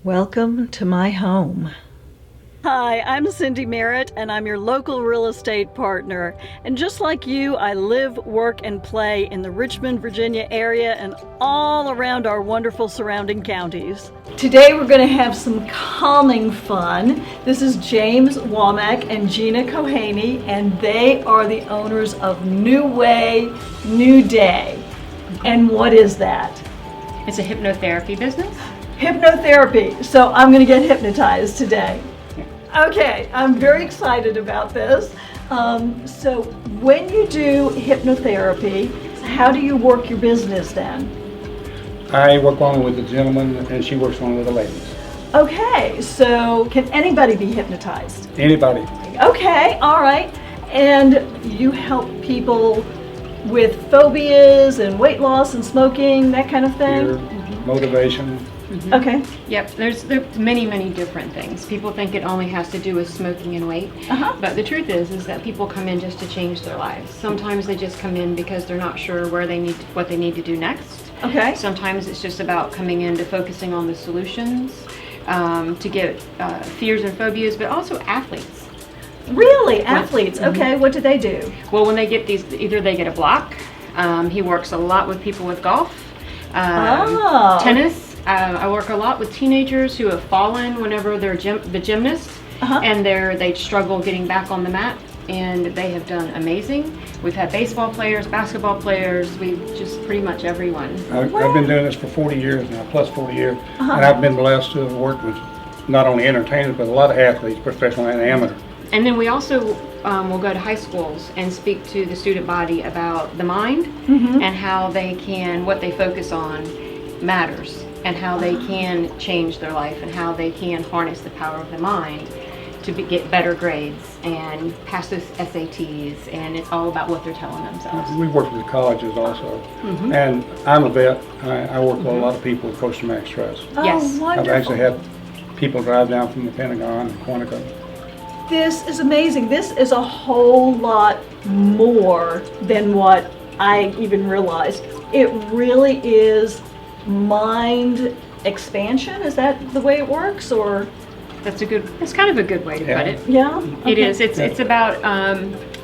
Welcome to my home. Hi, I'm Cindy Merritt, and I'm your local real estate partner. And just like you, I live, work, and play in the Richmond, Virginia area and all around our wonderful surrounding counties. Today we're going to have some calming fun. This is James Womack and Gina Kohaney, and they are the owners of New Way, New Day. And what is that? It's a hypnotherapy business. Hypnotherapy. So I'm going to get hypnotized today. Okay, I'm very excited about this. So when you do hypnotherapy, how do you work your business then? I work on with the gentleman and she works on with the ladies. Okay, so can anybody be hypnotized? Anybody. Okay, all right. And you help people with phobias and weight loss and smoking, that kind of thing? Fear, motivation. Mm-hmm. Okay. Yep, there's many different things. People think it only has to do with smoking and weight, but the truth is that people come in just to change their lives. Sometimes they just come in because they're not sure what they need to do next. Okay. Sometimes it's just about coming in to focusing on the solutions to get fears and phobias, but also athletes. Really? Athletes? Okay, what do they do? Well, when they get these, either they get a block. He works a lot with people with golf, tennis. I work a lot with teenagers who have fallen whenever they're the gymnast, and they struggle getting back on the mat, and they have done amazing. We've had baseball players, basketball players, we've just pretty much everyone. I've been doing this for 40 years now, plus 40 years, and I've been blessed to have worked with not only entertainers, but a lot of athletes, professional and amateur. And then we also will go to high schools and speak to the student body about the mind and how they can, what they focus on matters, and how they can change their life and how they can harness the power of the mind to get better grades and pass those SATs, and it's all about what they're telling themselves. We work with colleges also, and I'm a vet. I work with a lot of people with post-traumatic stress. Oh, Yes. wonderful. I've actually had people drive down from the Pentagon and Quantico. This is amazing. This is a whole lot more than what I even realized. It really is mind expansion. Is that the way it works, or? It's kind of a good way to put it. Yeah? It Okay. is. It's about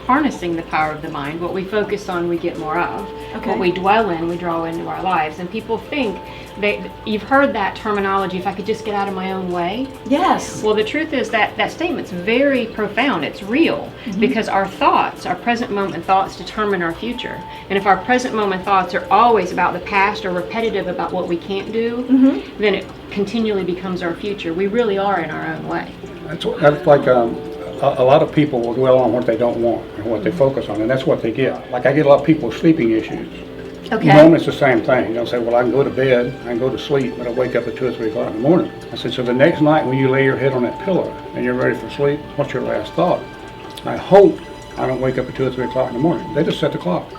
harnessing the power of the mind. What we focus on, we get more of. Okay. What we dwell in, we draw into our lives. And people think, you've heard that terminology, if I could just get out of my own way. Yes. Well, the truth is that statement's very profound. It's real because our thoughts, our present moment thoughts determine our future. And if our present moment thoughts are always about the past or repetitive about what we can't do, then it continually becomes our future. We really are in our own way. That's like a lot of people will dwell on what they don't want and what they focus on, and that's what they get. Like I get a lot of people with sleeping issues. Okay. Normally it's the same thing. They'll say, well, I can go to bed, I can go to sleep, but I wake up at 2 or 3 o'clock in the morning. I said, so the next night when you lay your head on that pillow and you're ready for sleep, what's your last thought? I hope I don't wake up at 2 or 3 o'clock in the morning. They just set the clock.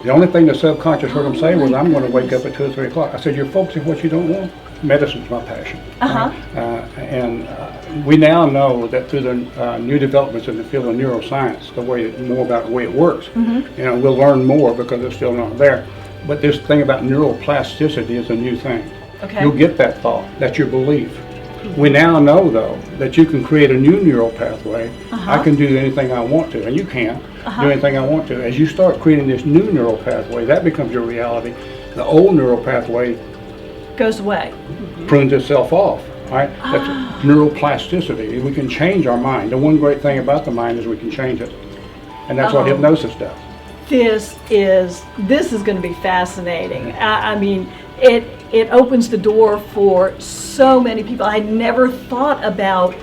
The only thing the subconscious heard them say was, I'm going to wake up at 2 or 3 o'clock. I said, you're focusing on what you don't want? Medicine's my passion. And we now know that through the new developments in the field of neuroscience, more about the way it works, we'll learn more because it's still not there. But this thing about neuroplasticity is a new thing. Okay. You'll get that thought. That's your belief. We now know, though, that you can create a new neural pathway. I can do anything I want to, and you can do anything I want to. As you start creating this new neural pathway, that becomes your reality. The old neural pathway Goes away. prunes itself off, right? That's neuroplasticity. We can change our mind. The one great thing about the mind is we can change it. And that's what hypnosis does. This is going to be fascinating. I mean, it opens the door for so many people. I never thought about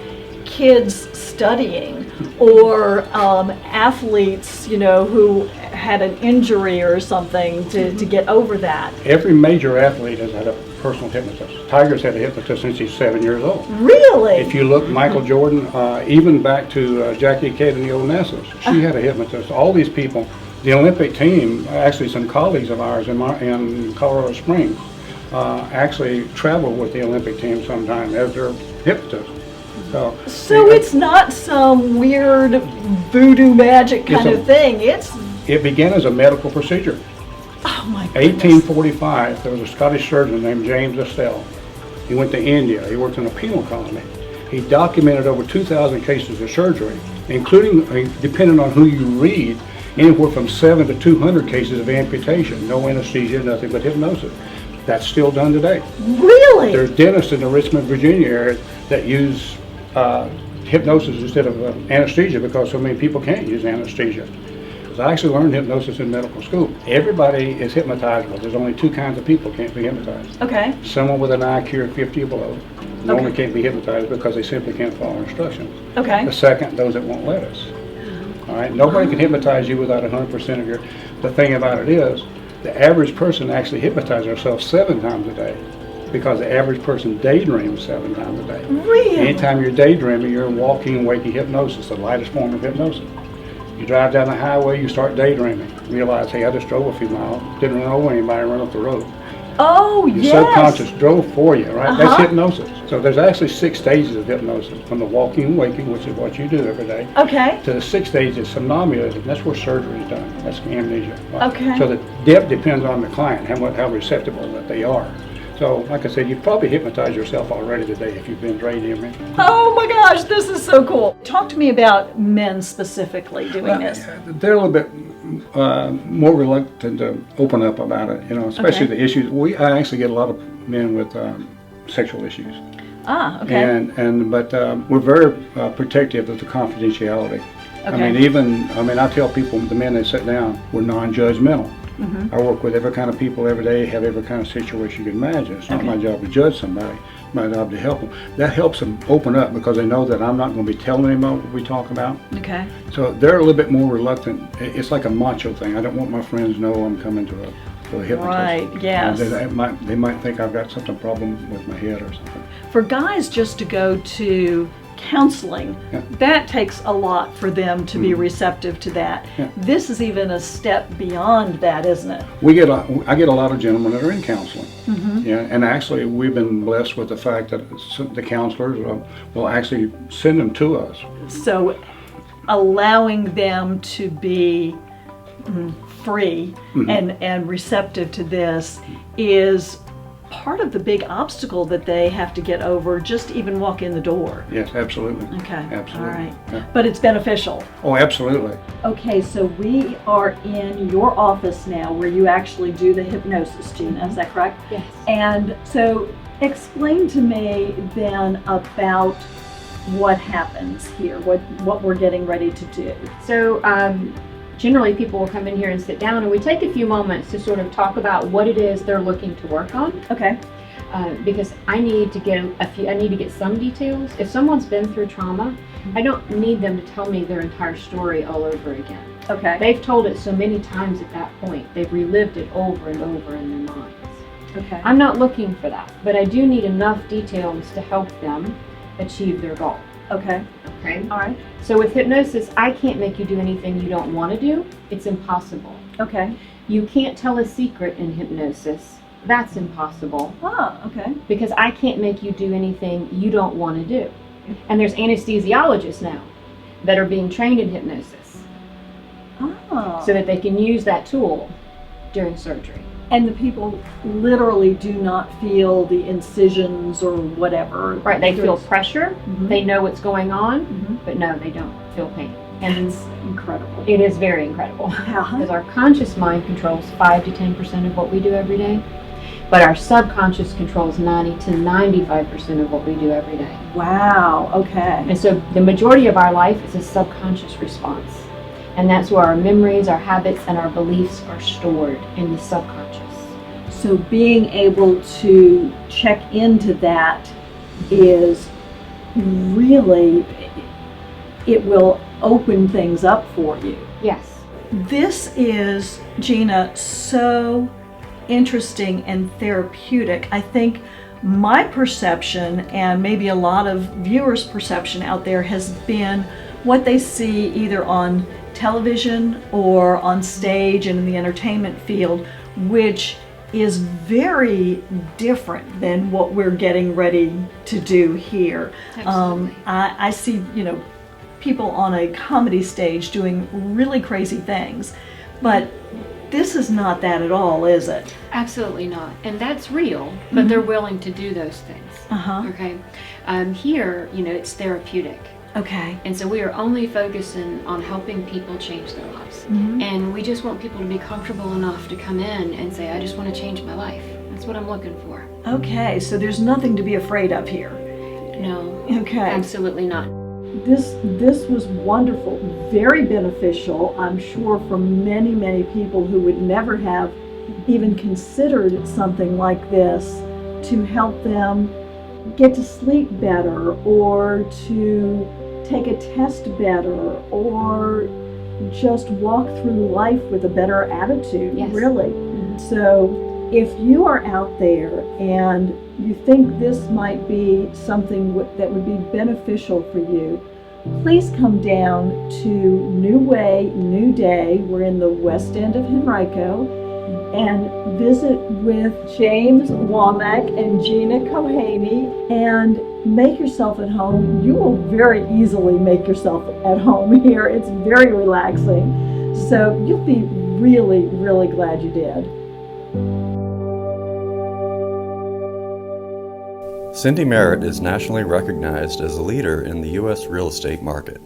kids studying or athletes, who had an injury or something to get over that. Every major athlete has had a personal hypnotist. Tiger's had a hypnotist since he's 7 years old. Really? If you look, Michael Jordan, even back to Jackie Kate and the old Nassas, she had a hypnotist. All these people, the Olympic team, actually some colleagues of ours in Colorado Springs, actually travel with the Olympic team sometime as their hypnotist. So it's not some weird voodoo magic kind of thing. It began as a medical procedure. Oh my goodness. 1845, there was a Scottish surgeon named James Estelle. He went to India. He worked in a penal colony. He documented over 2,000 cases of surgery, including, depending on who you read, anywhere from 7 to 200 cases of amputation. No anesthesia, nothing but hypnosis. That's still done today. Really? There's dentists in the Richmond, Virginia area that use hypnosis instead of anesthesia because so many people can't use anesthesia. I actually learned hypnosis in medical school. Everybody is hypnotizable. There's only two kinds of people can't be hypnotized. Okay. Someone with an IQ of 50 or below normally can't be hypnotized because they simply can't follow instructions. Okay. The second, those that won't let us. All right. Nobody can hypnotize you without 100% of your. The thing about it is, the average person actually hypnotizes themselves 7 times a day, because the average person daydreams 7 times a day. Really? Anytime you're daydreaming, you're in walking, waking hypnosis, the lightest form of hypnosis. You drive down the highway, you start daydreaming. Realize, hey, I just drove a few miles, didn't run over anybody, run up the road. Oh, Your yes. subconscious drove for you, right? That's hypnosis. So there's actually 6 stages of hypnosis, from the walking and waking, which is what you do every day, Okay. to the 6th stage is somnambulism. That's where surgery is done. That's amnesia. Okay. So the depth depends on the client, how receptive that they are. So, like I said, you've probably hypnotized yourself already today if you've been daydreaming. Oh my gosh, this is so cool. Talk to me about men specifically doing this. They're a little bit more reluctant to open up about it, especially the issues. I actually get a lot of men with sexual issues. Ah, okay. But we're very protective of the confidentiality. Okay. I tell people, the men that sit down, we're non-judgmental. Mm-hmm. I work with every kind of people every day, have every kind of situation you can imagine. It's not my job to judge somebody, it's my job to help them. That helps them open up because they know that I'm not going to be telling them about what we talk about. Okay. So they're a little bit more reluctant. It's like a macho thing. I don't want my friends to know I'm coming to a hypnotist. Right, yes. They might think I've got something problem with my head or something. For guys just to go to counseling, that takes a lot for them to be receptive to that. Yeah. This is even a step beyond that, isn't it? I get a lot of gentlemen that are in counseling. Mm-hmm. Yeah, and actually we've been blessed with the fact that the counselors will actually send them to us. So allowing them to be free and receptive to this is part of the big obstacle that they have to get over, just even walk in the door. Yes, absolutely. Okay. Absolutely. All right. Yeah. But it's beneficial. Oh, absolutely. Okay, so we are in your office now where you actually do the hypnosis, Gina, is that correct? Yes. And so explain to me then about what happens here, what we're getting ready to do. So generally people will come in here and sit down, and we take a few moments to sort of talk about what it is they're looking to work on. Okay. Because I need to get some details. If someone's been through trauma, I don't need them to tell me their entire story all over again. Okay. They've told it so many times at that point. They've relived it over and over in their minds. Okay. I'm not looking for that, but I do need enough details to help them achieve their goal. Okay. Okay? All right. So with hypnosis, I can't make you do anything you don't want to do. It's impossible. Okay. You can't tell a secret in hypnosis. That's impossible. Ah, okay. Because I can't make you do anything you don't want to do. And there's anesthesiologists now that are being trained in hypnosis Oh. so that they can use that tool during surgery. And the people literally do not feel the incisions or whatever. Right, they feel pressure, Mhm. they know what's going on, Mhm. but no, they don't feel pain. And It's incredible. it is very incredible. Yeah. Because our conscious mind controls 5 to 10% of what we do every day, but our subconscious controls 90 to 95% of what we do every day. Wow. Okay. And so the majority of our life is a subconscious response. And that's where our memories, our habits, and our beliefs are stored in the subconscious. So being able to check into that is really, it will open things up for you. Yes. This is, Gina, so interesting and therapeutic. I think my perception, and maybe a lot of viewers' perception out there, has been what they see either on television or on stage and in the entertainment field, which is very different than what we're getting ready to do here. I see, people on a comedy stage doing really crazy things, but This is not that at all, is it? Absolutely not. And that's real, but they're willing to do those things. Uh-huh. Okay. Here, it's therapeutic. Okay. And so we are only focusing on helping people change their lives. And we just want people to be comfortable enough to come in and say, I just want to change my life. That's what I'm looking for. Okay, so there's nothing to be afraid of here. No. Okay. Absolutely not. This was wonderful, very beneficial, I'm sure, for many, many people who would never have even considered something like this to help them get to sleep better, or to take a test better, or just walk through life with a better attitude, Yes. really. So if you are out there and you think this might be something that would be beneficial for you, please come down to New Way, New Day. We're in the west end of Henrico, and visit with James Womack and Gina Kohaney and make yourself at home. You will very easily make yourself at home here. It's very relaxing. So you'll be really, really glad you did. Cindy Merritt is nationally recognized as a leader in the U.S. real estate market.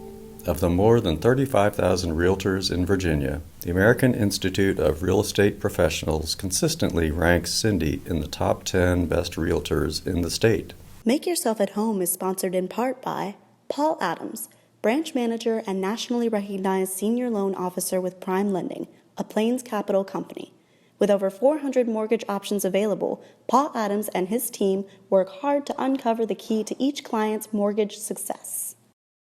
Of the more than 35,000 realtors in Virginia, the American Institute of Real Estate Professionals consistently ranks Cindy in the top 10 best realtors in the state. Make Yourself at Home is sponsored in part by Paul Adams, branch manager and nationally recognized senior loan officer with Prime Lending, a Plains Capital company. With over 400 mortgage options available, Paul Adams and his team work hard to uncover the key to each client's mortgage success.